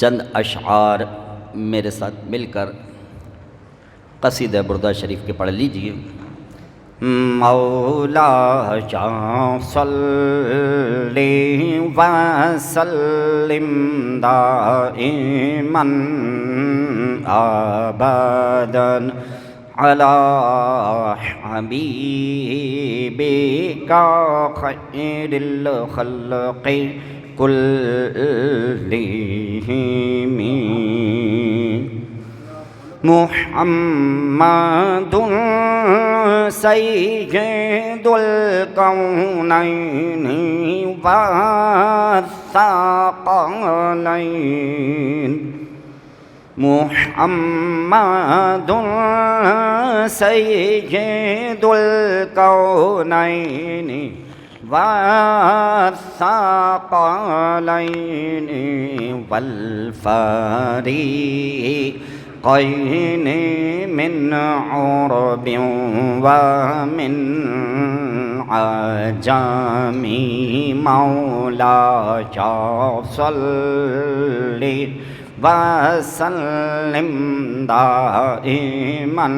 چند اشعار میرے ساتھ مل کر قصیدہ بردہ شریف کے پڑھ لیجئے۔ مولا جان صلی وسلم دائما ابدا علی حبیبک خیر الخلق كلهم محمد سيد الكونين والثقلين محمد سيد الكونين والثقلين والفريقين من عرب ومن عجم مولاي صل وسلم دائما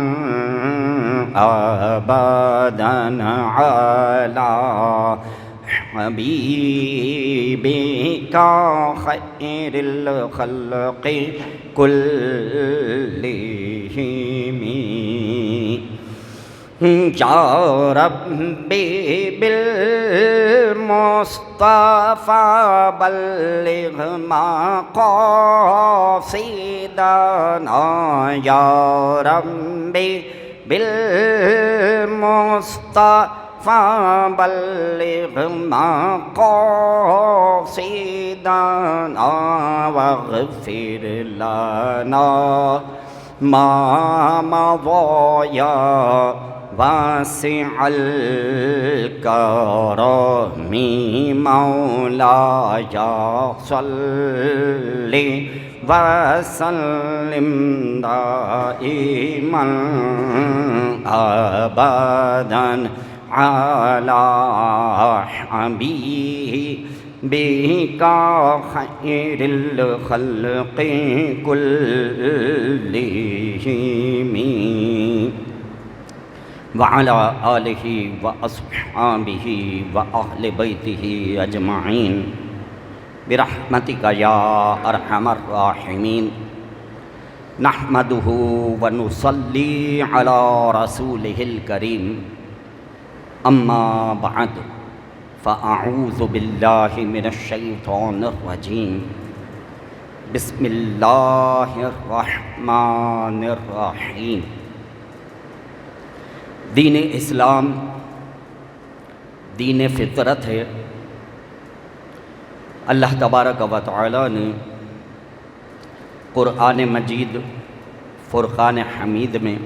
ابدا على حبیبک خیر الخلق کلہم یا ربی بالمصطفى بلغ مقاصدنا یا ربی بالمصطفى بلغ مقاصدنا واغفر لنا ما مضى يا واسع الكرم مولاي صل وسلم دائما ابدا على حبيبك خير الخلق كلهم وعلى آله وأصحابه وأهل بيته أجمعين برحمتك يا أرحم الراحمين نحمده ونصلي على رسوله الكريم أما بعد فأعوذ بالله من الشيطان الرجيم بسم الله الرحمن الرحيم دین اسلام دین فطرت ہے۔ اللہ تبارک و تعالی نے قرآن مجید فرقان حمید میں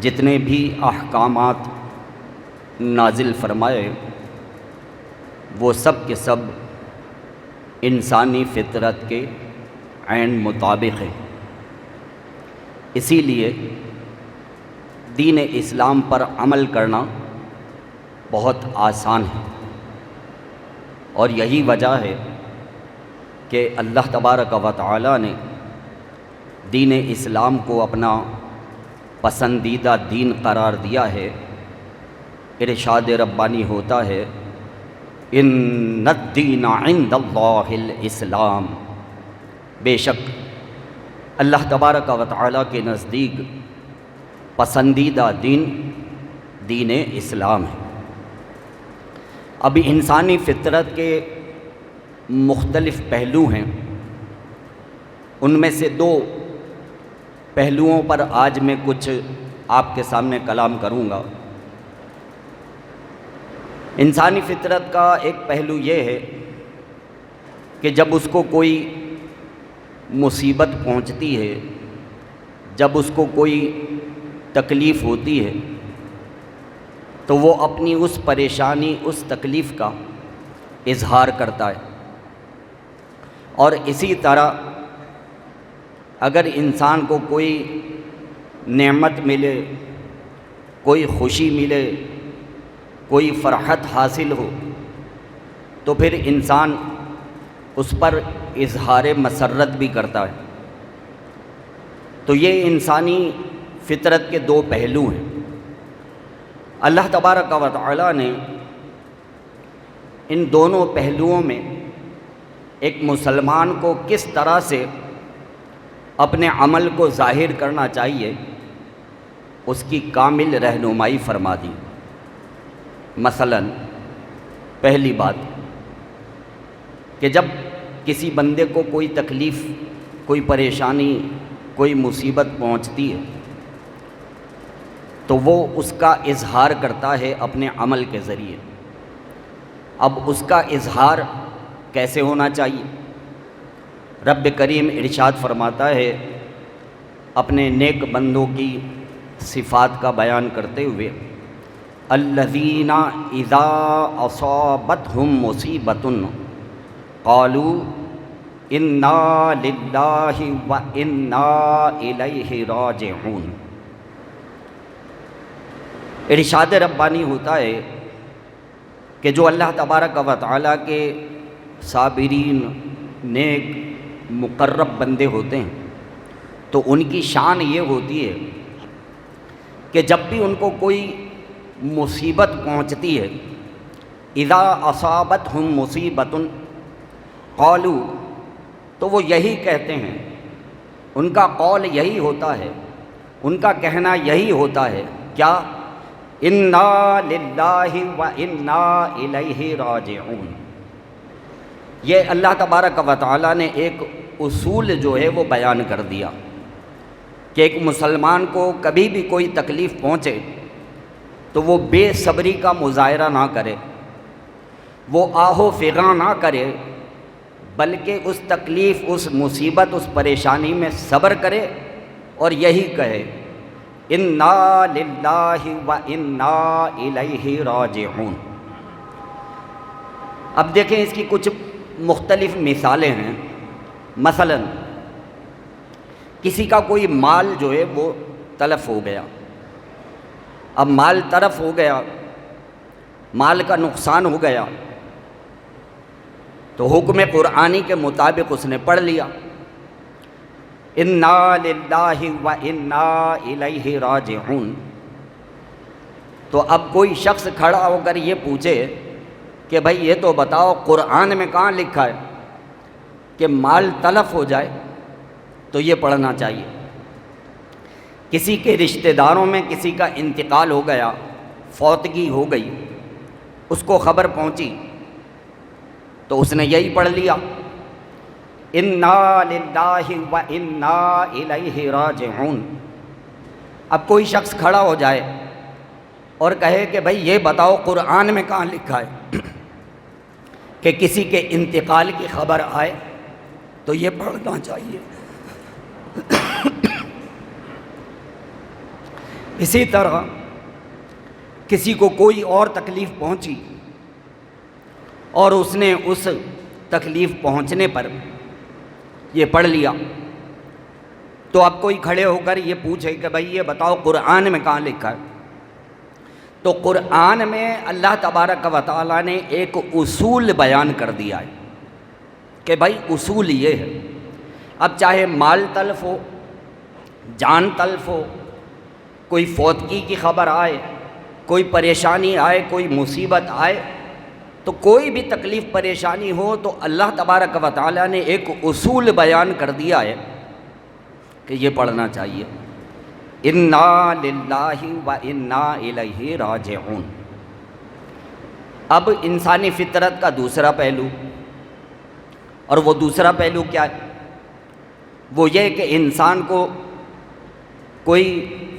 جتنے بھی احکامات نازل فرمائے وہ سب کے سب انسانی فطرت کے عین مطابق ہے۔ اسی لیے دین اسلام پر عمل کرنا بہت آسان ہے، اور یہی وجہ ہے کہ اللہ تبارک و تعالی نے دین اسلام کو اپنا پسندیدہ دین قرار دیا ہے۔ ارشاد ربانی ہوتا ہے ان الدین عند اللہ الاسلام، بے شک اللہ تبارک و تعالی کے نزدیک پسندیدہ دین دین اسلام ہے۔ اب انسانی فطرت کے مختلف پہلو ہیں، ان میں سے دو پہلوؤں پر آج میں کچھ آپ کے سامنے کلام کروں گا۔ انسانی فطرت کا ایک پہلو یہ ہے کہ جب اس کو کوئی مصیبت پہنچتی ہے، جب اس کو کوئی تکلیف ہوتی ہے تو وہ اپنی اس پریشانی، اس تکلیف کا اظہار کرتا ہے۔ اور اسی طرح اگر انسان کو کوئی نعمت ملے، کوئی خوشی ملے، کوئی فرحت حاصل ہو تو پھر انسان اس پر اظہار مسرت بھی کرتا ہے۔ تو یہ انسانی فطرت کے دو پہلو ہیں۔ اللہ تبارک و تعالی نے ان دونوں پہلوؤں میں ایک مسلمان کو کس طرح سے اپنے عمل کو ظاہر کرنا چاہیے اس کی کامل رہنمائی فرما دی۔ مثلا پہلی بات کہ جب کسی بندے کو کوئی تکلیف، کوئی پریشانی، کوئی مصیبت پہنچتی ہے تو وہ اس کا اظہار کرتا ہے اپنے عمل کے ذریعے۔ اب اس کا اظہار کیسے ہونا چاہیے؟ رب کریم ارشاد فرماتا ہے اپنے نیک بندوں کی صفات کا بیان کرتے ہوئے، الذین اذا اصابتہم مصیبۃ قالوا انا للہ وانا الیہ راجعون۔ ارشاد ربانی ہوتا ہے کہ جو اللہ تبارک و تعالیٰ کے صابرین، نیک، مقرب بندے ہوتے ہیں تو ان کی شان یہ ہوتی ہے کہ جب بھی ان کو کوئی مصیبت پہنچتی ہے، اذا اصابتہم مصیبۃ قالوا، تو وہ یہی کہتے ہیں، ان کا قول یہی ہوتا ہے، ان کا کہنا یہی ہوتا ہے، کیا؟ انا للہ وانا الیہ راجعون۔ یہ اللہ تبارک و تعالیٰ نے ایک اصول جو ہے وہ بیان کر دیا کہ ایک مسلمان کو کبھی بھی کوئی تکلیف پہنچے تو وہ بے صبری کا مظاہرہ نہ کرے، وہ آہ و فغاں نہ کرے، بلکہ اس تکلیف، اس مصیبت، اس پریشانی میں صبر کرے اور یہی کہے انا للہ وانا الیہ راجعون۔ اب دیکھیں اس کی کچھ مختلف مثالیں ہیں۔ مثلا کسی کا کوئی مال جو ہے وہ تلف ہو گیا، اب مال تلف ہو گیا، مال کا نقصان ہو گیا، تو حکم قرآنی کے مطابق اس نے پڑھ لیا انا للہ وانا الیہ راجعون۔ تو اب کوئی شخص کھڑا ہو کر یہ پوچھے کہ بھائی یہ تو بتاؤ قرآن میں کہاں لکھا ہے کہ مال تلف ہو جائے تو یہ پڑھنا چاہیے؟ کسی کے رشتہ داروں میں کسی کا انتقال ہو گیا، فوتگی ہو گئی، اس کو خبر پہنچی تو اس نے یہی پڑھ لیا انا للہ وانا الیہ راجعون۔ اب کوئی شخص کھڑا ہو جائے اور کہے کہ بھائی یہ بتاؤ قرآن میں کہاں لکھا ہے کہ کسی کے انتقال کی خبر آئے تو یہ پڑھنا چاہیے۔ اسی طرح کسی کو کوئی اور تکلیف پہنچی اور اس نے اس تکلیف پہنچنے پر یہ پڑھ لیا، تو اب کوئی کھڑے ہو کر یہ پوچھے کہ بھائی یہ بتاؤ قرآن میں کہاں لکھا ہے، تو قرآن میں اللہ تبارک و تعالیٰ نے ایک اصول بیان کر دیا ہے کہ بھائی اصول یہ ہے، اب چاہے مال تلف ہو، جان تلف ہو، کوئی فوتگی کی خبر آئے، کوئی پریشانی آئے، کوئی مصیبت آئے، تو کوئی بھی تکلیف پریشانی ہو تو اللہ تبارک و تعالیٰ نے ایک اصول بیان کر دیا ہے کہ یہ پڑھنا چاہیے انا للہ وانا الیہ راجعون۔ اب انسانی فطرت کا دوسرا پہلو، اور وہ دوسرا پہلو کیا ہے؟ وہ یہ کہ انسان کو کوئی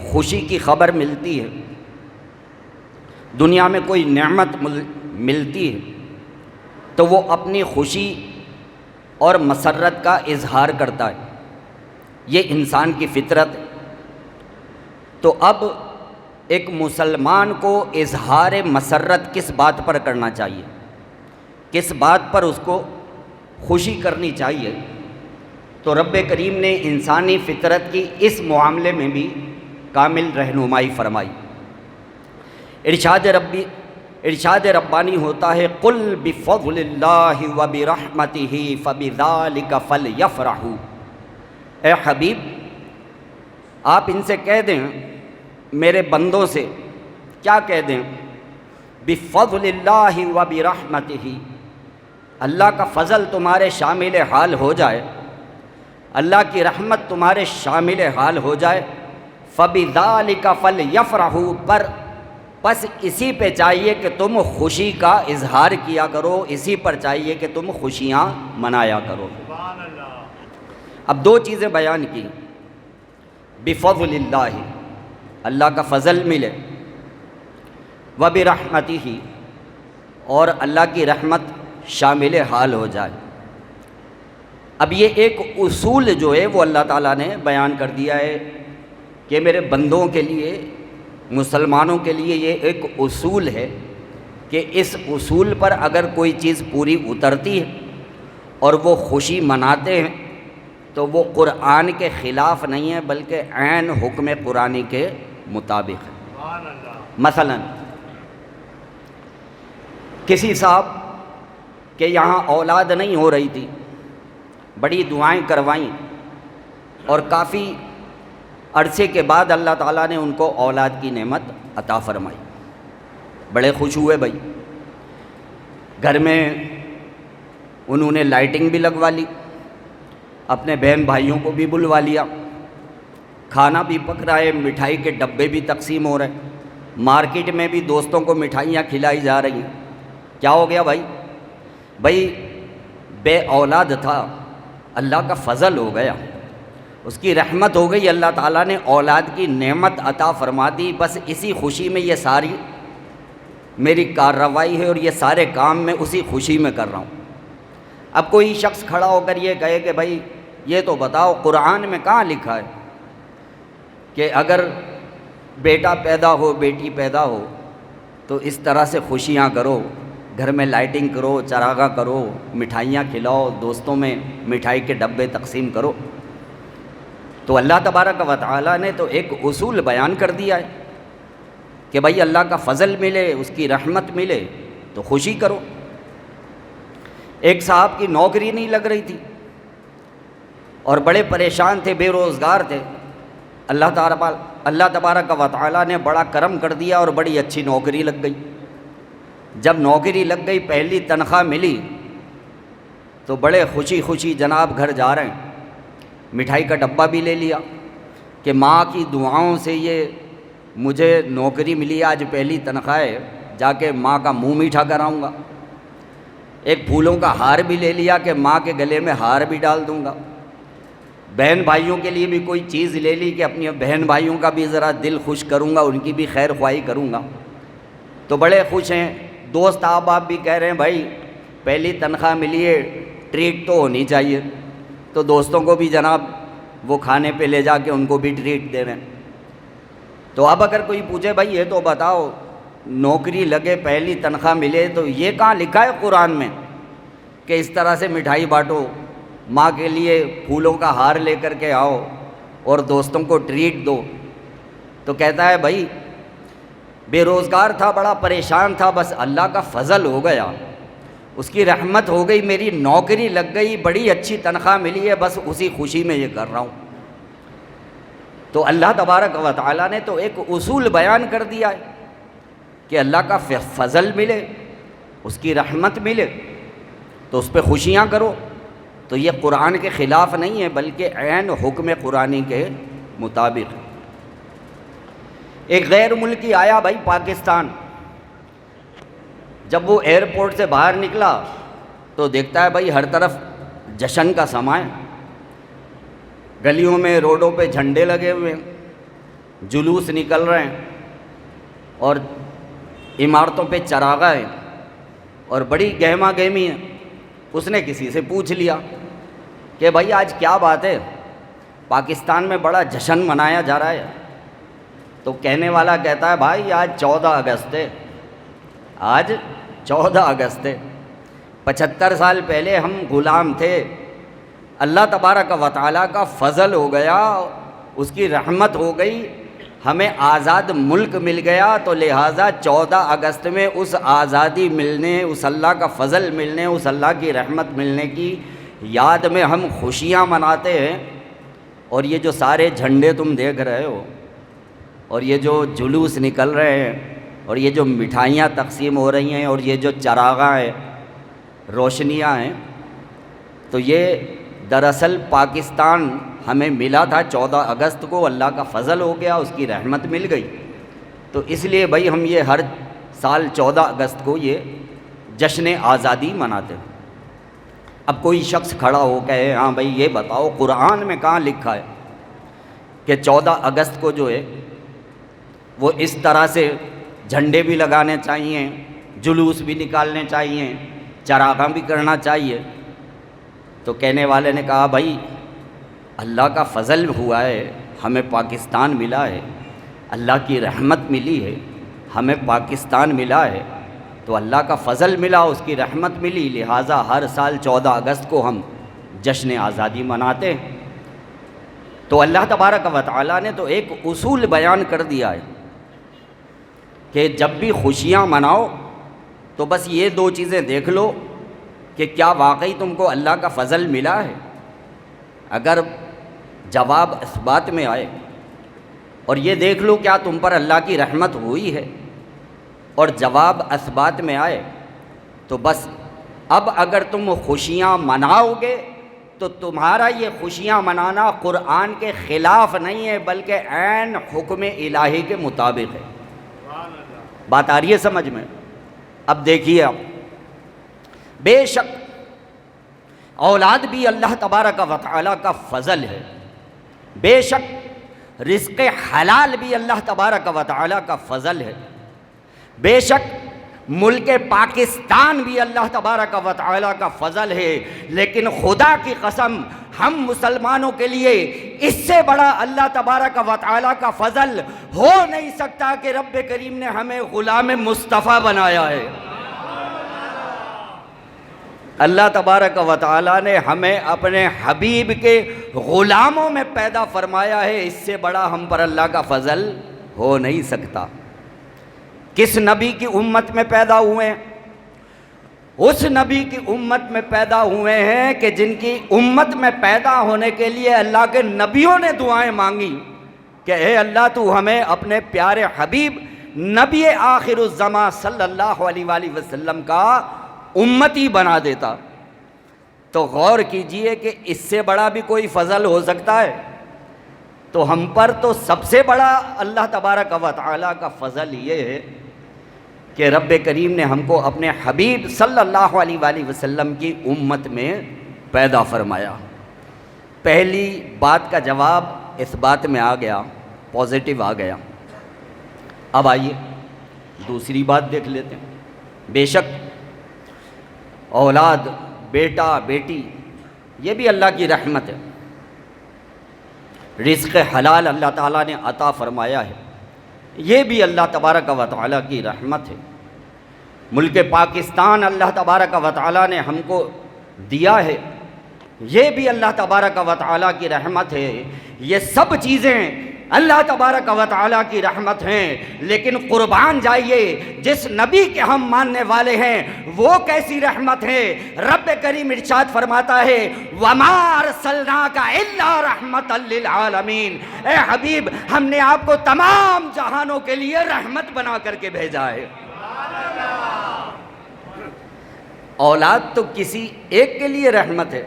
خوشی کی خبر ملتی ہے، دنیا میں کوئی نعمت ملتی ہے تو وہ اپنی خوشی اور مسرت کا اظہار کرتا ہے، یہ انسان کی فطرت ہے۔ تو اب ایک مسلمان کو اظہار مسرت کس بات پر کرنا چاہیے، کس بات پر اس کو خوشی کرنی چاہیے؟ تو رب کریم نے انسانی فطرت کی اس معاملے میں بھی کامل رہنمائی فرمائی۔ ارشاد ربانی ہوتا ہے قل بفضل اللہ وبرحمتہ فبذالک فلیفرحوا، اے حبیب آپ ان سے کہہ دیں، میرے بندوں سے کیا کہہ دیں، بفضل اللہ وبرحمتہ، اللہ کا فضل تمہارے شامل حال ہو جائے، اللہ کی رحمت تمہارے شامل حال ہو جائے، فبذالک فلیفرحوا، پر بس اسی پہ چاہیے کہ تم خوشی کا اظہار کیا کرو، اسی پر چاہیے کہ تم خوشیاں منایا کرو۔ اب دو چیزیں بیان کی، بفضل اللہ، اللہ کا فضل ملے، وبرحمتہ، اور اللہ کی رحمت شامل حال ہو جائے۔ اب یہ ایک اصول جو ہے وہ اللہ تعالیٰ نے بیان کر دیا ہے کہ میرے بندوں کے لیے، مسلمانوں کے لیے یہ ایک اصول ہے کہ اس اصول پر اگر کوئی چیز پوری اترتی ہے اور وہ خوشی مناتے ہیں تو وہ قرآن کے خلاف نہیں ہے بلکہ عین حکم قرآنی کے مطابق ہے۔ مثلا کسی صاحب کہ یہاں اولاد نہیں ہو رہی تھی، بڑی دعائیں کروائیں اور کافی عرصے کے بعد اللہ تعالیٰ نے ان کو اولاد کی نعمت عطا فرمائی، بڑے خوش ہوئے بھائی، گھر میں انہوں نے لائٹنگ بھی لگوا لی، اپنے بہن بھائیوں کو بھی بلوا لیا، کھانا بھی پک رہا ہے، مٹھائی کے ڈبے بھی تقسیم ہو رہے ہیں، مارکیٹ میں بھی دوستوں کو مٹھائیاں کھلائی جا رہی ہیں۔ کیا ہو گیا بھائی بے اولاد تھا، اللہ کا فضل ہو گیا، اس کی رحمت ہو گئی، اللہ تعالیٰ نے اولاد کی نعمت عطا فرما دی، بس اسی خوشی میں یہ ساری میری کارروائی ہے اور یہ سارے کام میں اسی خوشی میں کر رہا ہوں۔ اب کوئی شخص کھڑا ہو کر یہ کہے کہ بھائی یہ تو بتاؤ قرآن میں کہاں لکھا ہے کہ اگر بیٹا پیدا ہو بیٹی پیدا ہو تو اس طرح سے خوشیاں کرو، گھر میں لائٹنگ کرو، چراغاں کرو، مٹھائیاں کھلاؤ، دوستوں میں مٹھائی کے ڈبے تقسیم کرو۔ تو اللہ تبارک و تعالیٰ نے تو ایک اصول بیان کر دیا ہے کہ بھائی اللہ کا فضل ملے، اس کی رحمت ملے تو خوشی کرو۔ ایک صاحب کی نوکری نہیں لگ رہی تھی اور بڑے پریشان تھے، بے روزگار تھے، اللہ تبارک و تعالیٰ نے بڑا کرم کر دیا اور بڑی اچھی نوکری لگ گئی۔ جب نوکری لگ گئی، پہلی تنخواہ ملی تو بڑے خوشی جناب گھر جا رہے ہیں، مٹھائی کا ڈبہ بھی لے لیا کہ ماں کی دعاؤں سے یہ مجھے نوکری ملی، آج پہلی تنخواہ ہے، جا کے ماں کا منہ میٹھا کراؤں گا۔ ایک پھولوں کا ہار بھی لے لیا کہ ماں کے گلے میں ہار بھی ڈال دوں گا۔ بہن بھائیوں کے لیے بھی کوئی چیز لے لی کہ اپنی بہن بھائیوں کا بھی ذرا دل خوش کروں گا، ان کی بھی خیر خواہی کروں گا، تو بڑے خوش ہیں۔ دوست احباب بھی کہہ رہے ہیں بھائی پہلی تنخواہ ملی ہے، ٹریٹ تو ہونی چاہیے، تو دوستوں کو بھی جناب وہ کھانے پہ لے جا کے ان کو بھی ٹریٹ دے رہے ہیں۔ تو اب اگر کوئی پوچھے بھائی یہ تو بتاؤ نوکری لگے، پہلی تنخواہ ملے، تو یہ کہاں لکھا ہے قرآن میں کہ اس طرح سے مٹھائی بانٹو، ماں کے لیے پھولوں کا ہار لے کر کے آؤ اور دوستوں کو ٹریٹ دو؟ تو کہتا ہے بھائی بے روزگار تھا، بڑا پریشان تھا، بس اللہ کا فضل ہو گیا، اس کی رحمت ہو گئی، میری نوکری لگ گئی، بڑی اچھی تنخواہ ملی ہے، بس اسی خوشی میں یہ کر رہا ہوں۔ تو اللہ تبارک و تعالیٰ نے تو ایک اصول بیان کر دیا ہے کہ اللہ کا فضل ملے، اس کی رحمت ملے تو اس پہ خوشیاں کرو، تو یہ قرآن کے خلاف نہیں ہے بلکہ عین حکم قرآنی کے مطابق ہے۔ ایک غیر ملکی آیا بھائی پاکستان، جب وہ ایئرپورٹ سے باہر نکلا تو دیکھتا ہے بھائی ہر طرف جشن کا سماں ہے، گلیوں میں روڈوں پہ جھنڈے لگے ہوئے ہیں، جلوس نکل رہے ہیں اور عمارتوں پہ چراغاں ہیں اور بڑی گہما گہمی ہے۔ اس نے کسی سے پوچھ لیا کہ بھائی آج کیا بات ہے، پاکستان میں بڑا جشن منایا جا رہا ہے؟ تو کہنے والا کہتا ہے بھائی آج 14 اگست ہے، آج 14 اگست ہے، 75 سال پہلے ہم غلام تھے، اللہ تبارک و تعالیٰ کا فضل ہو گیا، اس کی رحمت ہو گئی، ہمیں آزاد ملک مل گیا تو لہٰذا 14 اگست میں اس آزادی ملنے، اس اللہ کا فضل ملنے، اس اللہ کی رحمت ملنے کی یاد میں ہم خوشیاں مناتے ہیں۔ اور یہ جو سارے جھنڈے تم دیکھ رہے ہو، اور یہ جو جلوس نکل رہے ہیں، اور یہ جو مٹھائیاں تقسیم ہو رہی ہیں، اور یہ جو چراغاں ہیں، روشنیاں ہیں، تو یہ دراصل پاکستان ہمیں ملا تھا 14 اگست کو، اللہ کا فضل ہو گیا، اس کی رحمت مل گئی۔ تو اس لیے بھائی ہم یہ ہر سال 14 اگست کو یہ جشن آزادی مناتے ہیں۔ اب کوئی شخص کھڑا ہو کہے ہاں بھائی یہ بتاؤ قرآن میں کہاں لکھا ہے کہ 14 اگست کو جو ہے وہ اس طرح سے جھنڈے بھی لگانے چاہیے، جلوس بھی نکالنے چاہیے، چراغاں بھی کرنا چاہیے؟ تو کہنے والے نے کہا بھائی اللہ کا فضل ہوا ہے، ہمیں پاکستان ملا ہے، اللہ کی رحمت ملی ہے، ہمیں پاکستان ملا ہے، تو اللہ کا فضل ملا، اس کی رحمت ملی، لہٰذا ہر سال 14 اگست کو ہم جشن آزادی مناتے ہیں۔ تو اللہ تبارک و تعالیٰ نے تو ایک اصول بیان کر دیا ہے کہ جب بھی خوشیاں مناؤ تو بس یہ دو چیزیں دیکھ لو کہ کیا واقعی تم کو اللہ کا فضل ملا ہے۔ اگر جواب اس بات میں آئے، اور یہ دیکھ لو کیا تم پر اللہ کی رحمت ہوئی ہے، اور جواب اس بات میں آئے تو بس اب اگر تم خوشیاں مناؤ گے تو تمہارا یہ خوشیاں منانا قرآن کے خلاف نہیں ہے بلکہ عین حکم الہی کے مطابق ہے۔ بات آ رہی ہے سمجھ میں؟ اب دیکھیے، آپ بے شک اولاد بھی اللہ تبارک و تعالیٰ کا فضل ہے، بے شک رزق حلال بھی اللہ تبارک و تعالیٰ کا فضل ہے، بے شک ملک پاکستان بھی اللہ تبارک و تعالیٰ کا فضل ہے، لیکن خدا کی قسم ہم مسلمانوں کے لیے اس سے بڑا اللہ تبارک و تعالیٰ کا فضل ہو نہیں سکتا کہ رب کریم نے ہمیں غلام مصطفیٰ بنایا ہے۔ اللہ تبارک و تعالیٰ نے ہمیں اپنے حبیب کے غلاموں میں پیدا فرمایا ہے، اس سے بڑا ہم پر اللہ کا فضل ہو نہیں سکتا۔ کس نبی کی امت میں پیدا ہوئے ہیں؟ اس نبی کی امت میں پیدا ہوئے ہیں کہ جن کی امت میں پیدا ہونے کے لیے اللہ کے نبیوں نے دعائیں مانگی کہ اے اللہ تو ہمیں اپنے پیارے حبیب نبی آخر الزماں صلی اللہ علیہ وآلہ وسلم کا امتی بنا دیتا۔ تو غور کیجئے کہ اس سے بڑا بھی کوئی فضل ہو سکتا ہے؟ تو ہم پر تو سب سے بڑا اللہ تبارک و تعالیٰ کا فضل یہ ہے کہ رب کریم نے ہم کو اپنے حبیب صلی اللہ علیہ وآلہ وسلم کی امت میں پیدا فرمایا۔ پہلی بات کا جواب اس بات میں آ گیا، پازیٹیو آ گیا۔ اب آئیے دوسری بات دیکھ لیتے ہیں۔ بے شک اولاد، بیٹا بیٹی، یہ بھی اللہ کی رحمت ہے، رزق حلال اللہ تعالیٰ نے عطا فرمایا ہے، یہ بھی اللہ تبارک و تعالیٰ کی رحمت ہے۔ ملک پاکستان اللہ تبارک و تعالیٰ نے ہم کو دیا ہے، یہ بھی اللہ تبارک و تعالیٰ کی رحمت ہے۔ یہ سب چیزیں اللہ تبارک و تعالیٰ کی رحمت ہیں، لیکن قربان جائیے جس نبی کے ہم ماننے والے ہیں وہ کیسی رحمت ہے۔ رب کریم ارشاد فرماتا ہے وَمَا أَرْسَلْنَاكَ إِلَّا رَحْمَةً لِّلْعَالَمِينَ، اے حبیب ہم نے آپ کو تمام جہانوں کے لیے رحمت بنا کر کے بھیجا ہے۔ اولاد تو کسی ایک کے لیے رحمت ہے،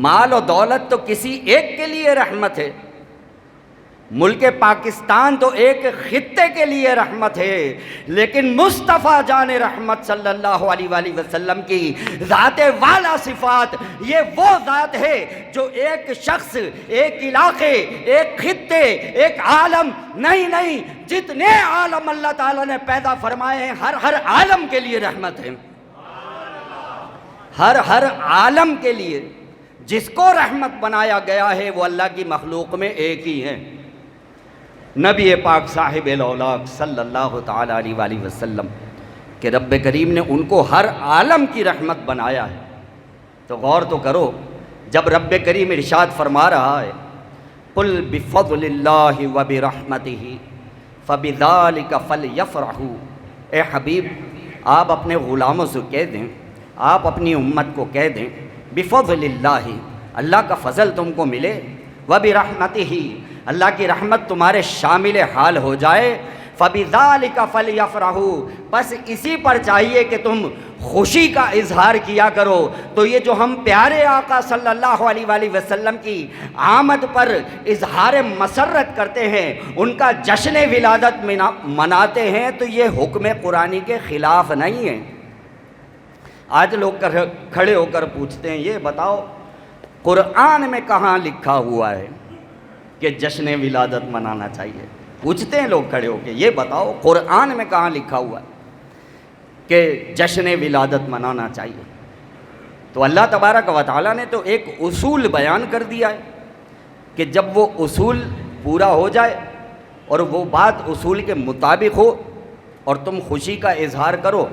مال و دولت تو کسی ایک کے لیے رحمت ہے، ملک پاکستان تو ایک خطے کے لیے رحمت ہے، لیکن مصطفیٰ جان رحمت صلی اللہ علیہ وآلہ وسلم کی ذات والا صفات، یہ وہ ذات ہے جو ایک شخص، ایک علاقے، ایک خطے، ایک عالم نہیں جتنے عالم اللہ تعالیٰ نے پیدا فرمائے ہیں ہر عالم کے لیے رحمت ہے، ہر عالم کے لیے جس کو رحمت بنایا گیا ہے وہ اللہ کی مخلوق میں ایک ہی ہے، نبی پاک صاحب الاولاق صلی اللہ تعالیٰ علیہ وآلہ وسلم کہ رب کریم نے ان کو ہر عالم کی رحمت بنایا ہے۔ تو غور تو کرو، جب رب کریم ارشاد فرما رہا ہے قل بفضل اللہ وبرحمتہ فبذالک فلیفرحوا، اے حبیب آپ اپنے غلاموں سے کہہ دیں، آپ اپنی امت کو کہہ دیں، بفضل اللہ، اللہ کا فضل تم کو ملے، وبرحمتہ، اللہ کی رحمت تمہارے شامل حال ہو جائے، فبذالک فلیفرحوا، بس اسی پر چاہیے کہ تم خوشی کا اظہار کیا کرو۔ تو یہ جو ہم پیارے آقا صلی اللہ علیہ وآلہ وسلم کی آمد پر اظہار مسرت کرتے ہیں، ان کا جشن ولادت مناتے ہیں، تو یہ حکم قرآنی کے خلاف نہیں ہے۔ آج لوگ کھڑے ہو کر پوچھتے ہیں یہ بتاؤ قرآن میں کہاں لکھا ہوا ہے کہ جشن ولادت منانا چاہیے؟ پوچھتے ہیں لوگ کھڑے ہو کے یہ بتاؤ قرآن میں کہاں لکھا ہوا ہے کہ جشن ولادت منانا چاہیے؟ تو اللہ تبارک و تعالیٰ نے تو ایک اصول بیان کر دیا ہے کہ جب وہ اصول پورا ہو جائے اور وہ بات اصول کے مطابق ہو اور تم خوشی کا اظہار کرو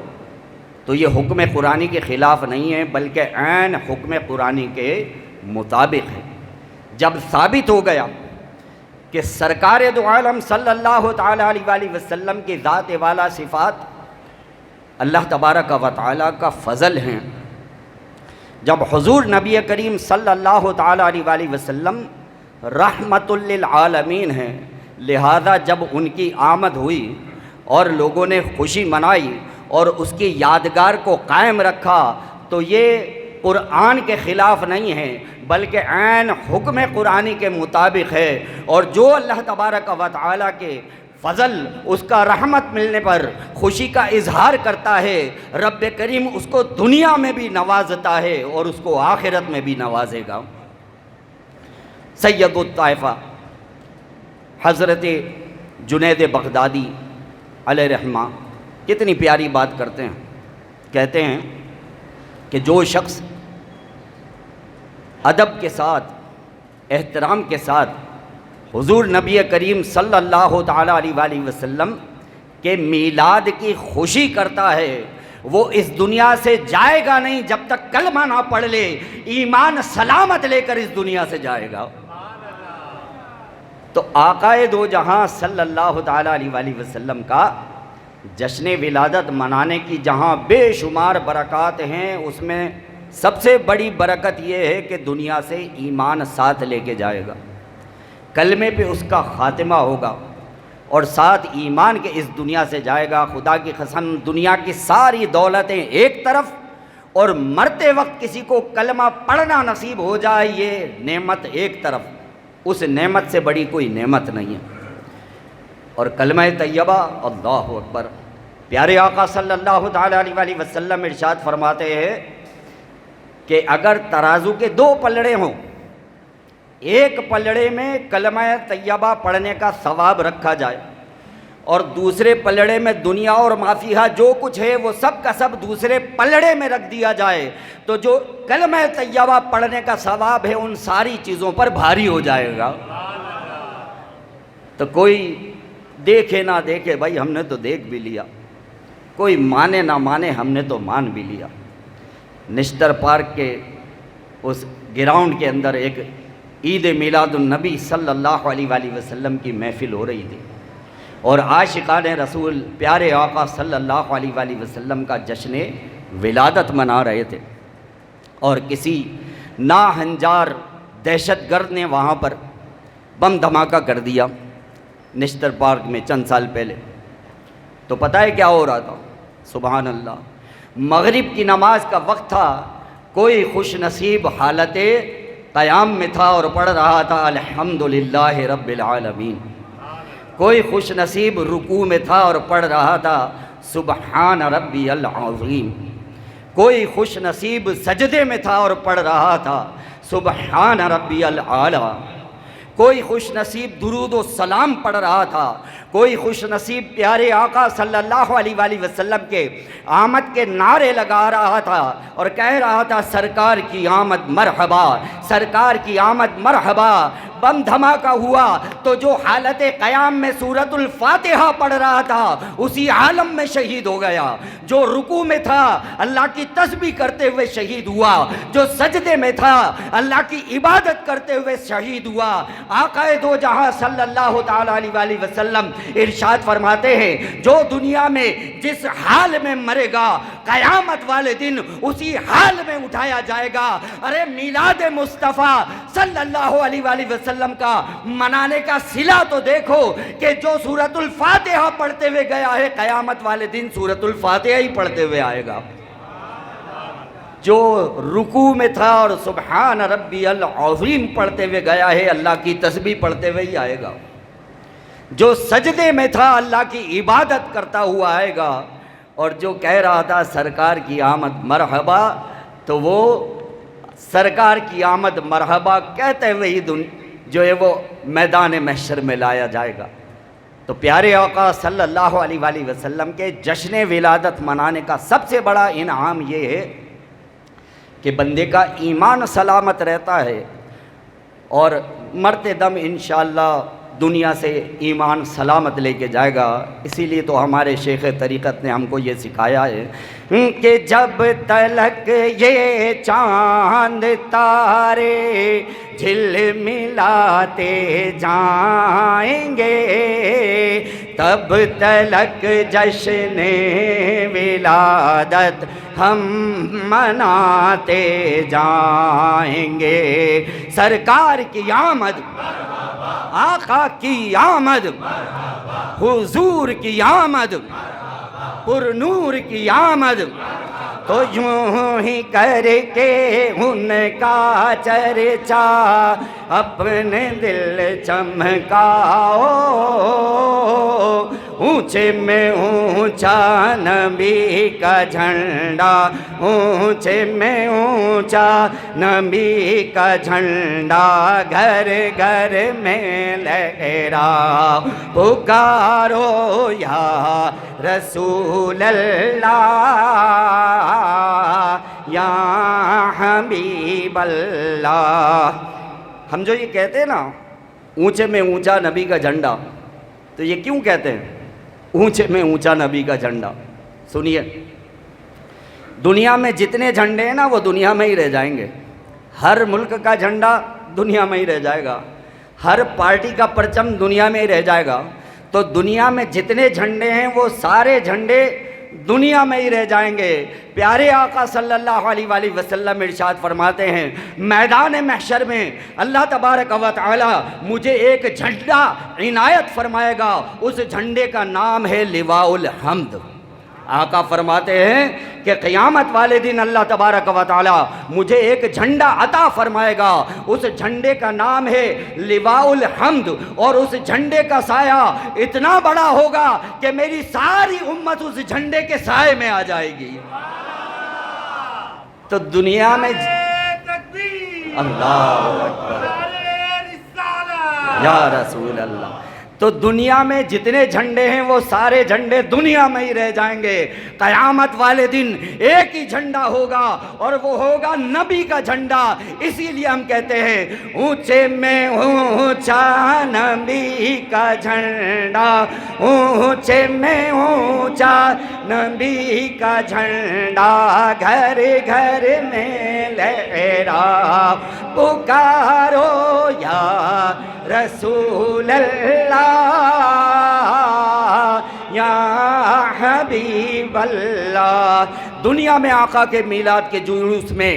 تو یہ حکم قرآنی کے خلاف نہیں ہے، بلکہ عین حکم قرآنی کے مطابق ہے۔ جب ثابت ہو گیا کہ سرکار دو عالم صلی اللہ تعالیٰ علیہ وآلہ وسلم کی ذات والا صفات اللہ تبارک و تعالیٰ کا فضل ہیں، جب حضور نبی کریم صلی اللہ تعالیٰ علیہ وآلہ وسلم رحمت للعالمین ہیں، لہذا جب ان کی آمد ہوئی اور لوگوں نے خوشی منائی اور اس کی یادگار کو قائم رکھا تو یہ قرآن کے خلاف نہیں ہے بلکہ عین حکم قرآنی کے مطابق ہے، اور جو اللہ تبارک و تعالیٰ کے فضل اس کا رحمت ملنے پر خوشی کا اظہار کرتا ہے، رب کریم اس کو دنیا میں بھی نوازتا ہے اور اس کو آخرت میں بھی نوازے گا۔ سید الطائفہ حضرت جنید بغدادی علیہ رحمہ کتنی پیاری بات کرتے ہیں، کہتے ہیں کہ جو شخص ادب کے ساتھ احترام کے ساتھ حضور نبی کریم صلی اللہ تعالیٰ علیہ وآلہ وسلم کے میلاد کی خوشی کرتا ہے وہ اس دنیا سے جائے گا نہیں جب تک کلمہ نہ پڑھ لے، ایمان سلامت لے کر اس دنیا سے جائے گا۔ تو آقا دو جہاں صلی اللہ تعالیٰ علیہ وآلہ وسلم کا جشن ولادت منانے کی جہاں بے شمار برکات ہیں، اس میں سب سے بڑی برکت یہ ہے کہ دنیا سے ایمان ساتھ لے کے جائے گا، کلمے پہ اس کا خاتمہ ہوگا اور ساتھ ایمان کے اس دنیا سے جائے گا۔ خدا کی قسم دنیا کی ساری دولتیں ایک طرف اور مرتے وقت کسی کو کلمہ پڑھنا نصیب ہو جائے یہ نعمت ایک طرف، اس نعمت سے بڑی کوئی نعمت نہیں ہے۔ اور کلمہ طیبہ اللہ اکبر، پیارے آقا صلی اللہ تعالیٰ علیہ وآلہ وسلم ارشاد فرماتے ہیں کہ اگر ترازو کے دو پلڑے ہوں، ایک پلڑے میں کلمہ طیبہ پڑھنے کا ثواب رکھا جائے اور دوسرے پلڑے میں دنیا اور ما فیہا جو کچھ ہے وہ سب کا سب دوسرے پلڑے میں رکھ دیا جائے تو جو کلمہ طیبہ پڑھنے کا ثواب ہے ان ساری چیزوں پر بھاری ہو جائے گا۔ تو کوئی دیکھے نہ دیکھے بھائی ہم نے تو دیکھ بھی لیا، کوئی مانے نہ مانے ہم نے تو مان بھی لیا۔ نشتر پارک کے اس گراؤنڈ کے اندر ایک عید میلاد النبی صلی اللہ علیہ وآلہ وسلم کی محفل ہو رہی تھی اور عاشقان رسول پیارے آقا صلی اللہ علیہ وآلہ وسلم کا جشن ولادت منا رہے تھے، اور کسی ناہنجار دہشت گرد نے وہاں پر بم دھماکہ کر دیا نشتر پارک میں چند سال پہلے۔ تو پتہ ہے کیا ہو رہا تھا؟ سبحان اللہ، مغرب کی نماز کا وقت تھا، کوئی خوش نصیب حالت قیام میں تھا اور پڑھ رہا تھا الحمدللہ رب العالمین، کوئی خوش نصیب رکوع میں تھا اور پڑھ رہا تھا سبحان ربی العظیم، کوئی خوش نصیب سجدے میں تھا اور پڑھ رہا تھا سبحان ربی العالی، کوئی خوش نصیب درود و سلام پڑھ رہا تھا، کوئی خوش نصیب پیارے آقا صلی اللہ علیہ وآلہ وسلم کے آمد کے نعرے لگا رہا تھا اور کہہ رہا تھا سرکار کی آمد مرحبا، سرکار کی آمد مرحبا، بم دھماکہ ہوا تو جو حالت قیام میں سورۃ الفاتحہ پڑھ رہا تھا اسی عالم میں شہید ہو گیا، جو رکوع میں تھا اللہ کی تسبیح کرتے ہوئے شہید ہوا، جو سجدے میں تھا اللہ کی عبادت کرتے ہوئے شہید ہوا۔ آقا دو جہاں صلی اللہ تعالی علیہ وآلہ وسلم ارشاد فرماتے ہیں جو دنیا میں جس حال میں مرے گا قیامت والے دن اسی حال میں اٹھایا جائے گا۔ ارے میلاد مصطفیٰ صلی اللہ علیہ وآلہ وسلم کا منانے کا صلہ تو دیکھو کہ جو سورۃ الفاتحہ پڑھتے ہوئے گیا ہے قیامت والے دن سورۃ الفاتحہ ہی پڑھتے ہوئے آئے گا، جو رکوع میں تھا اور سبحان ربی العظیم پڑھتے ہوئے گیا ہے اللہ کی تسبیح پڑھتے ہوئے ہی آئے گا، جو سجدے میں تھا اللہ کی عبادت کرتا ہوا آئے گا، اور جو کہہ رہا تھا سرکار کی آمد مرحبا تو وہ سرکار کی آمد مرحبا کہتے ہوئے ہی جو ہے وہ میدان محشر میں لایا جائے گا۔ تو پیارے آقا صلی اللہ علیہ وآلہ وسلم کے جشن ولادت منانے کا سب سے بڑا انعام یہ ہے کہ بندے کا ایمان سلامت رہتا ہے اور مرتے دم انشاءاللہ دنیا سے ایمان سلامت لے کے جائے گا۔ اسی لیے تو ہمارے شیخ طریقت نے ہم کو یہ سکھایا ہے کہ جب تلک یہ چاند تارے جھلملاتے جائیں گے تب تلک جشن ولادت ہم مناتے جائیں گے۔ سرکار کی آمد، آقا کی آمد، حضور کی آمد، پر نور کی آمد، تو یوں ہی کر کے ان کا چرچا اپنے دل چمکاؤ، اونچے میں اونچا نبی کا جھنڈا، اونچے میں اونچا نبی کا جھنڈا گھر گھر میں لہرا، پکارو یا رسول اللہ یا حبیب اللہ۔ ہم جو یہ کہتے ہیں نا اونچے میں اونچا نبی کا جھنڈا، تو یہ کیوں کہتے ہیں اونچے میں اونچا نبی کا جھنڈا؟ سنیے، دنیا میں جتنے جھنڈے ہیں نا وہ دنیا میں ہی رہ جائیں گے، ہر ملک کا جھنڈا دنیا میں ہی رہ جائے گا، ہر پارٹی کا پرچم دنیا میں ہی رہ جائے گا، تو دنیا میں جتنے جھنڈے ہیں وہ سارے جھنڈے دنیا میں ہی رہ جائیں گے۔ پیارے آقا صلی اللہ علیہ وآلہ وسلم ارشاد فرماتے ہیں میدان محشر میں اللہ تبارک و تعالی مجھے ایک جھنڈا عنایت فرمائے گا، اس جھنڈے کا نام ہے لواء الحمد۔ آقا فرماتے ہیں کہ قیامت والے دن اللہ تبارک و تعالی مجھے ایک جھنڈا عطا فرمائے گا، اس جھنڈے کا نام ہے لواء الحمد، اور اس جھنڈے کا سایہ اتنا بڑا ہوگا کہ میری ساری امت اس جھنڈے کے سائے میں آ جائے گی۔ تو دنیا میں اللہ اکبر یا رسول اللہ، تو دنیا میں جتنے جھنڈے ہیں وہ سارے جھنڈے دنیا میں ہی رہ جائیں گے۔ قیامت والے دن ایک ہی جھنڈا ہوگا اور وہ ہوگا نبی کا جھنڈا۔ اسی لیے ہم کہتے ہیں اونچے میں اونچا نبی کا جھنڈا، اونچے میں اونچا نبی کا جھنڈا گھر گھر میں لہرا، پکارو یا رسول اللہ یا حبیب اللہ۔ دنیا میں آقا کے میلاد کے جلوس میں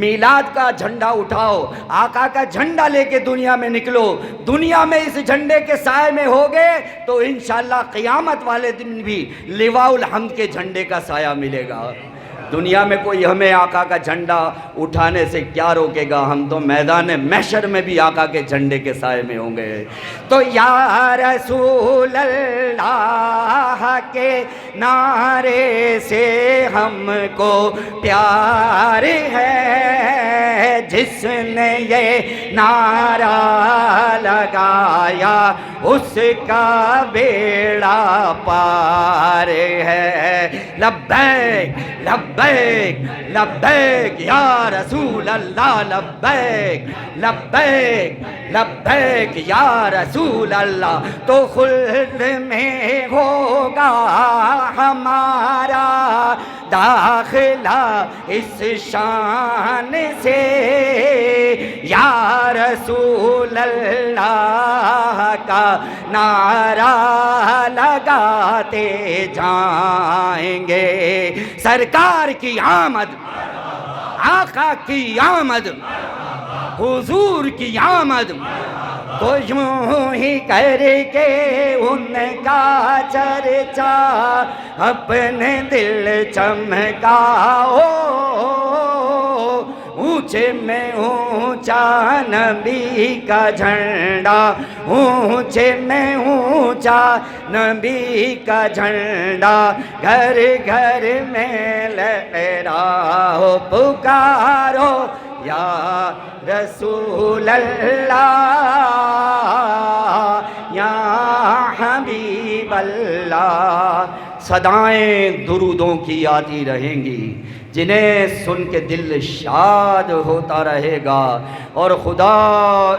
میلاد کا جھنڈا اٹھاؤ، آقا کا جھنڈا لے کے دنیا میں نکلو، دنیا میں اس جھنڈے کے سائے میں ہوگے تو انشاءاللہ قیامت والے دن بھی لواء الحمد کے جھنڈے کا سایہ ملے گا۔ دنیا میں کوئی ہمیں آقا کا جھنڈا اٹھانے سے کیا روکے گا؟ ہم تو میدان محشر میں بھی آقا کے جھنڈے کے سائے میں ہوں گے۔ تو یا رسول اللہ کے نعرے سے ہم کو پیار ہے، جس نے یہ نعرہ لگایا اس کا بیڑا پار ہے۔ لبیک لبیک لبیک یا رسول اللہ، لبیک لبیک لبیک یا رسول اللہ۔ تو خلد میں ہوگا ہمارا داخلہ اس شان سے، یا رسول اللہ کا نعرہ لگاتے جائیں گے۔ سرکار کی آمد، آقا کی آمد، حضور کی آمد، تو یوں ہی کر کے ان کا چرچا اپنے دل چمکاؤ۔ اونچے میں اونچا نبی کا جھنڈا، اونچے میں اونچا نبی کا جھنڈا، گھر گھر میں لہراؤ پکارو یا رسول اللہ، یا حبیب اللہ۔ صدائیں درودوں کی آتی رہیں گی جنہیں سن کے دل شاد ہوتا رہے گا، اور خدا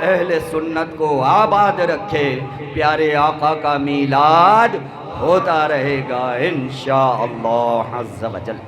اہل سنت کو آباد رکھے، پیارے آقا کا میلاد ہوتا رہے گا انشاءاللہ عز و جل۔